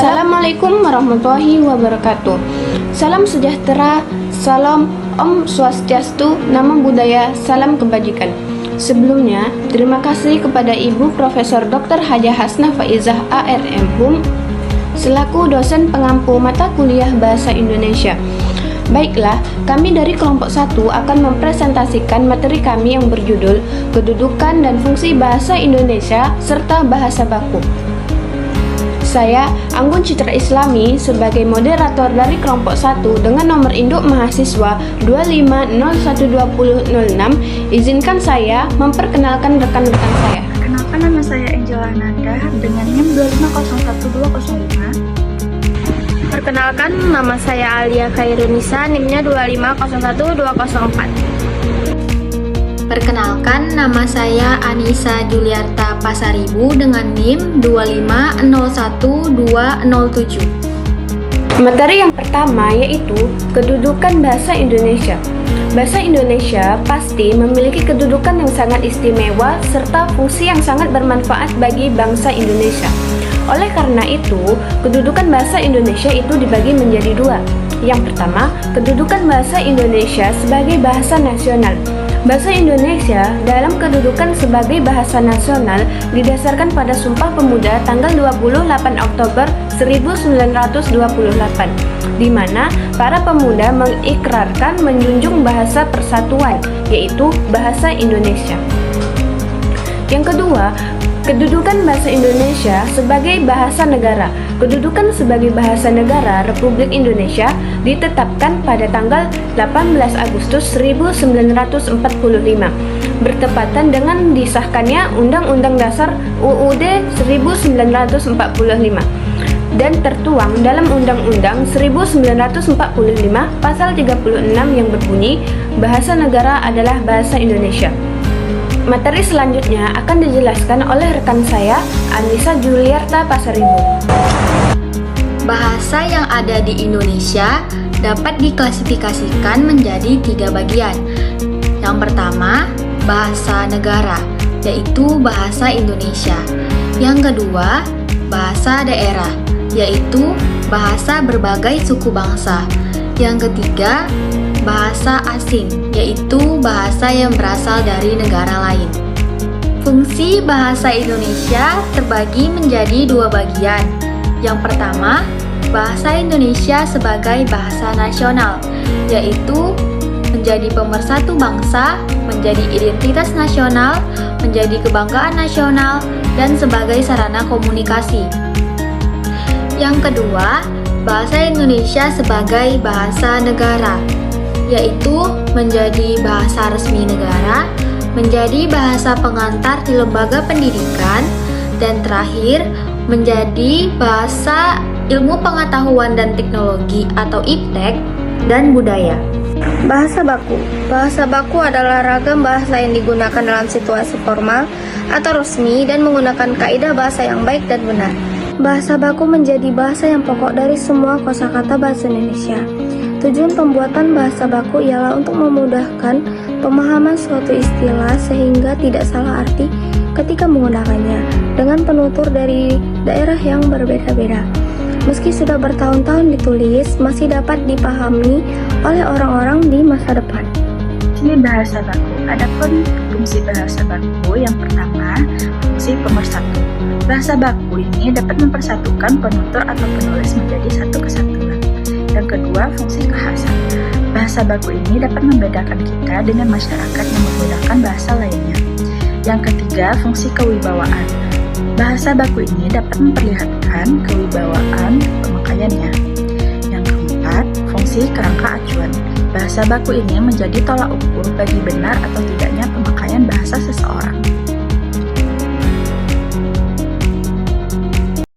Assalamualaikum warahmatullahi wabarakatuh. Salam sejahtera, salam Om Swastiastu, Namo Buddhaya, salam kebajikan. Sebelumnya, terima kasih kepada Ibu Profesor Dr. Hajah Hasnah Faizah ARM HUM selaku dosen pengampu mata kuliah Bahasa Indonesia. Baiklah, kami dari kelompok 1 akan mempresentasikan materi kami yang berjudul Kedudukan dan Fungsi Bahasa Indonesia serta Bahasa Baku. Saya, Anggun Citra Islami, sebagai moderator dari kelompok 1 dengan nomor induk mahasiswa 25012006, izinkan saya memperkenalkan rekan-rekan saya. Perkenalkan, nama saya Angela Nanda dengan NIM 2501205. Perkenalkan, nama saya Alia Khairunisa, NIM-nya 2501204. Perkenalkan, nama saya Anissa Juliarta Pasaribu dengan NIM 2501207. Materi yang pertama yaitu kedudukan bahasa Indonesia. Bahasa Indonesia pasti memiliki kedudukan yang sangat istimewa serta fungsi yang sangat bermanfaat bagi bangsa Indonesia. Oleh karena itu, kedudukan bahasa Indonesia itu dibagi menjadi dua. Yang pertama, kedudukan bahasa Indonesia sebagai bahasa nasional. Bahasa Indonesia dalam kedudukan sebagai bahasa nasional didasarkan pada Sumpah Pemuda tanggal 28 Oktober 1928, di mana para pemuda mengikrarkan menjunjung bahasa persatuan, yaitu bahasa Indonesia. Yang kedua, kedudukan bahasa Indonesia sebagai bahasa negara. Kedudukan sebagai bahasa negara Republik Indonesia ditetapkan pada tanggal 18 Agustus 1945, bertepatan dengan disahkannya Undang-Undang Dasar UUD 1945 dan tertuang dalam Undang-Undang 1945 Pasal 36 yang berbunyi, bahasa negara adalah bahasa Indonesia. Materi selanjutnya akan dijelaskan oleh rekan saya, Anissa Juliarta Pasaribu. Bahasa yang ada di Indonesia dapat diklasifikasikan menjadi 3 bagian. Yang pertama, bahasa negara, yaitu bahasa Indonesia. Yang kedua, bahasa daerah, yaitu bahasa berbagai suku bangsa. Yang ketiga, bahasa asing, yaitu bahasa yang berasal dari negara lain. Fungsi bahasa Indonesia terbagi menjadi 2 bagian. Yang pertama, bahasa Indonesia sebagai bahasa nasional, yaitu menjadi pemersatu bangsa, menjadi identitas nasional, menjadi kebanggaan nasional, dan sebagai sarana komunikasi. Yang kedua, bahasa Indonesia sebagai bahasa negara, yaitu menjadi bahasa resmi negara, menjadi bahasa pengantar di lembaga pendidikan, dan terakhir, menjadi bahasa ilmu pengetahuan dan teknologi atau IPTEK dan budaya. Bahasa baku. Bahasa baku adalah ragam bahasa yang digunakan dalam situasi formal atau resmi dan menggunakan kaidah bahasa yang baik dan benar. Bahasa baku menjadi bahasa yang pokok dari semua kosakata bahasa Indonesia. Tujuan pembuatan bahasa baku ialah untuk memudahkan pemahaman suatu istilah sehingga tidak salah arti ketika menggunakannya dengan penutur dari daerah yang berbeda-beda. Meski sudah bertahun-tahun ditulis, masih dapat dipahami oleh orang-orang di masa depan. Ini bahasa baku. Adapun fungsi bahasa baku, yang pertama, fungsi pemersatu. Bahasa baku ini dapat mempersatukan penutur atau penulis menjadi satu kesatuan. Yang kedua, fungsi kekhasan. Bahasa baku ini dapat membedakan kita dengan masyarakat yang menggunakan bahasa lainnya. Yang ketiga, fungsi kewibawaan. Bahasa baku ini dapat memperlihatkan kewibawaan pemakaiannya. Yang keempat, fungsi kerangka acuan. Bahasa baku ini menjadi tolak ukur bagi benar atau tidaknya pemakaian bahasa seseorang.